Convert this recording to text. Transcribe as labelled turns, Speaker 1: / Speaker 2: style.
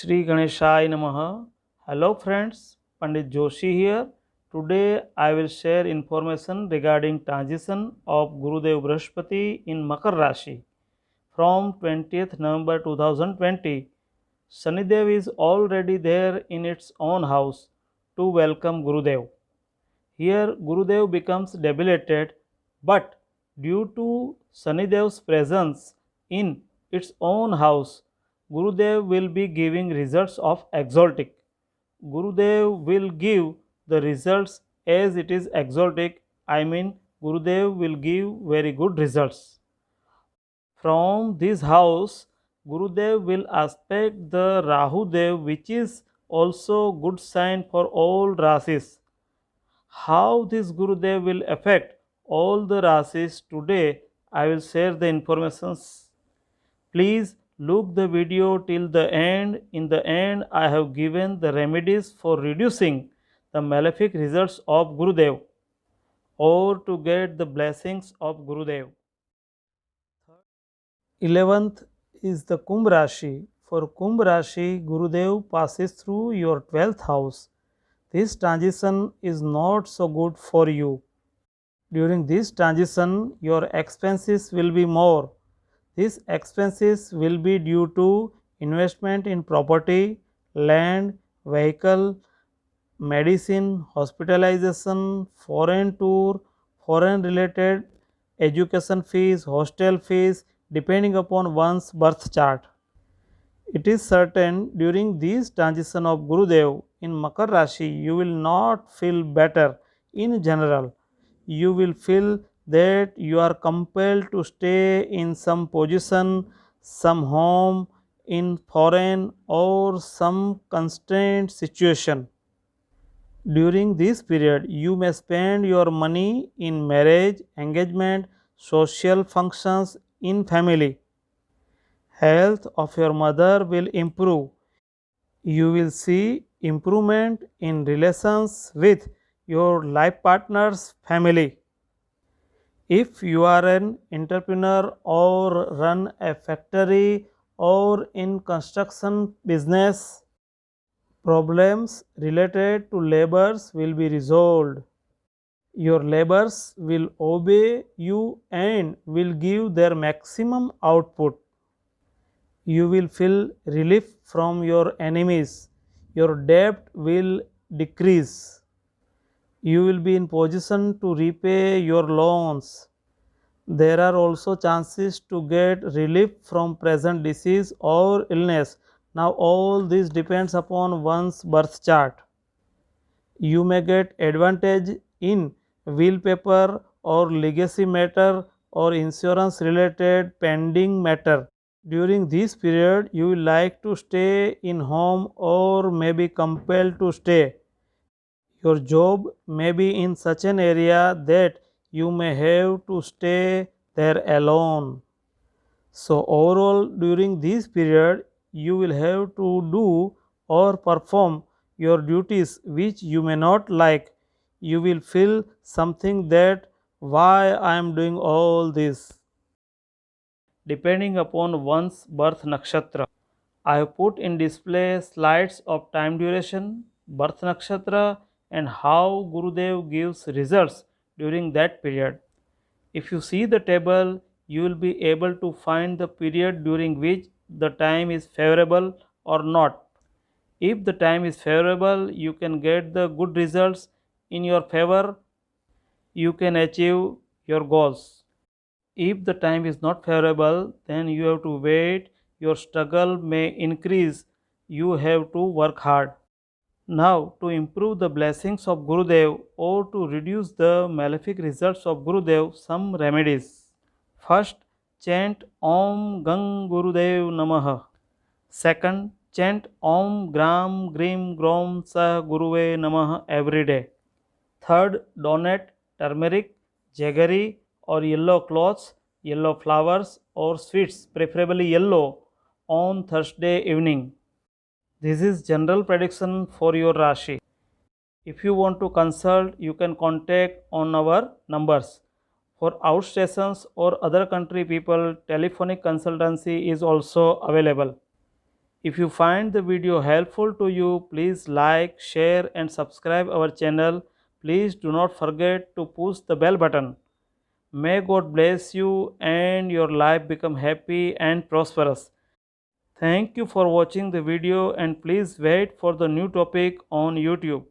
Speaker 1: Shri Ganeshaya Namaha. Hello friends, Pandit Joshi here. Today I will share information regarding transition of Gurudev Brihaspati in Makar Rashi from 20th November 2020. Shanidev is already there in its own house to welcome Gurudev. Here Gurudev becomes debilitated, but due to Shanidev's presence in its own house, Gurudev will be giving results of exaltic. Gurudev will give the results as it is exaltic. I mean, Gurudev will give very good results. From this house, Gurudev will aspect the Rahu Dev, which is also good sign for all rasis. How this Gurudev will affect all the rasis today, I will share the informations. Please look the video till the end. In the end, I have given the remedies for reducing the malefic results of Gurudev or to get the blessings of Gurudev. 11th is the Kumbh Rashi. For Kumbh Rashi, Gurudev passes through your 12th house. This transition is not so good for you. During this transition, your expenses will be more. These expenses will be due to investment in property, land, vehicle, medicine, hospitalization, foreign tour, foreign related education fees, hostel fees, depending upon one's birth chart. It is certain during this transition of Gurudev in Makar Rashi, you will not feel better in general. You will feel that you are compelled to stay in some position, some home, in foreign or some constrained situation. During this period, you may spend your money in marriage, engagement, social functions, in family. Health of your mother will improve. You will see improvement in relations with your life partner's family. If you are an entrepreneur or run a factory or in construction business, problems related to labors will be resolved. Your labors will obey you and will give their maximum output. You will feel relief from your enemies. Your debt will decrease. You will be in position to repay your loans. There are also chances to get relief from present disease or illness. Now all this depends upon one's birth chart. You may get advantage in will paper or legacy matter or insurance related pending matter. During this period, you will like to stay in home or may be compelled to stay. Your job may be in such an area that you may have to stay there alone. So overall, during this period, you will have to do or perform your duties which you may not like. You will feel something that why I am doing all this. Depending upon one's birth nakshatra, I have put in display slides of time duration, birth nakshatra and how Gurudev gives results during that period. If you see the table, you will be able to find the period during which the time is favorable or not. If the time is favorable, you can get the good results in your favor, you can achieve your goals. If the time is not favorable, then you have to wait, your struggle may increase, you have to work hard. Now, to improve the blessings of Gurudev or to reduce the malefic results of Gurudev, some remedies. First, chant Om Gang Gurudev Namaha. Second, chant Om Gram Grim Grom Sah Guruve Namaha every day. Third, donate turmeric, jaggery or yellow cloths, yellow flowers or sweets, preferably yellow, on Thursday evening. This is general prediction for your Rashi. If you want to consult, you can contact on our numbers. For outstations or other country people, telephonic consultancy is also available. If you find the video helpful to you, please like, share and subscribe our channel. Please do not forget to push the bell button. May God bless you and your life become happy and prosperous. Thank you for watching the video and please wait for the new topic on YouTube.